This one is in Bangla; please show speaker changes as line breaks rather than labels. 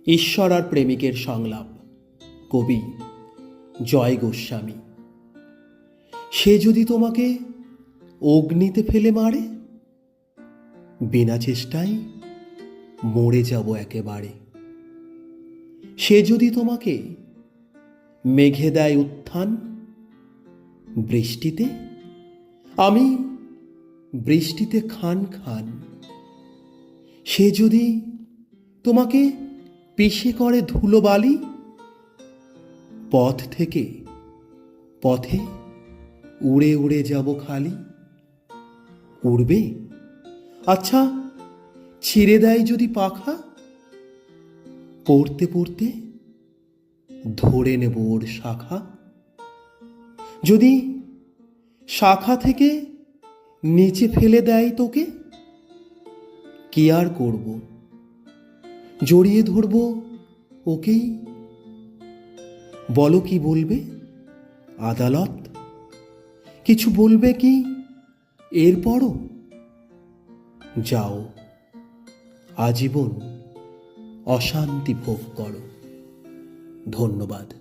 ঈশ্বর আর প্রেমিকের সংলাপ। কবি জয় গোস্বামী। সে যদি তোমাকে অগ্নিতে ফেলে মারে, বিনা চেষ্টায় মরে যাব একেবারে। সে যদি তোমাকে মেঘে দেয় উত্থান, বৃষ্টিতে আমি বৃষ্টিতে খান খান। সে যদি তোমাকে পিষে করে ধুলোবালি, পথ থেকে পথে উড়ে উড়ে যাব খালি। উড়বে? আচ্ছা, ছিঁড়ে দেয় যদি পাখা, পড়তে পড়তে ধরে নেব ওর শাখা। যদি শাখা থেকে নিচে ফেলে দেয় তোকে, কি আর করব? জড়িয়ে ধরব ওকেই। বলো, কি বলবে আদালত? কিছু বলবে কি এরপরও? যাও, আজীবন অশান্তি ভোগ করো। ধন্যবাদ।